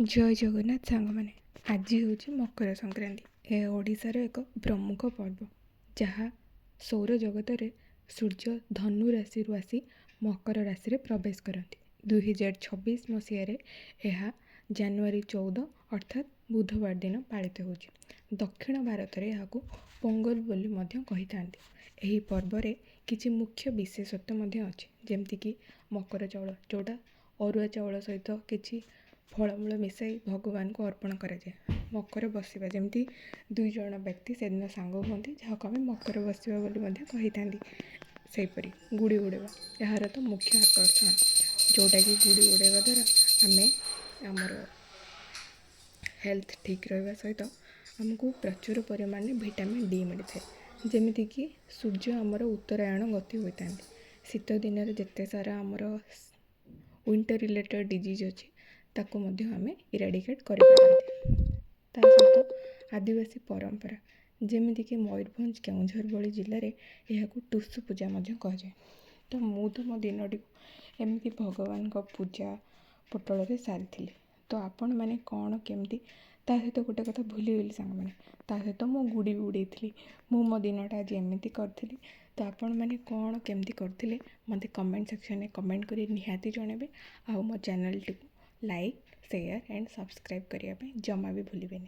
जय जगन्नाथ सांग मैंने आज हूँ मकर संक्रांति। यह ओडिशार एक प्रमुख पर्व जहाँ सौर जगत रे सूर्य धनु राशि आसी मकर राशि रे प्रवेश करती। 2026 मसीह यह जानुआरी 14 अर्थात बुधवार दिन पालित हो। दक्षिण भारत में यह पोंगल बोली कही था। यह पर्व में किसी मुख्य विशेषत्व अच्छी जमीक मकर चाउल जोटा अरुआ चाउल सहित किसी फलमूल मिसाई भगवान को अर्पण कराए। मकर बसवा जमी दुई जन व्यक्ति से दिन सांग हमें जहाँ आम मकर बसवा कही था। सेपरी गुड़ी उड़ेवा यार तो मुख्य आकर्षण जोटा कि गुड़ी उड़ेवा द्वारा आम आमर हेल्थ ठीक रहा सहित आमको प्रचुर परिमाण में विटामिन डी मिलता है। जमीक सूर्य आमर उत्तरायण गति होता है। शीत दिन जिते सारा आमर विंटर रिलेटेड डिजीज अच्छी ताकू आम इराडिकेट कर सहित आदिवासी परंपरा जमीक मयूरभंज केउझर भली जिले में यह टुसु पूजा कहुए। तो मुझे मो दिन टी एमती भगवान को पूजा पटल सारी। तो आपण मैंने कौन केमती सहित गोटे कथा भूलीगली सांग मैंने सहित मो गुड़ी उड़े मो दिनटा आज एमती करी। तो आपण मैंने कौन केमती करते मत कमेंट सेक्शन में कमेंट कर निहाती जनइबे। आ मो channel T like share and subscribe करने जमा भी भूलें।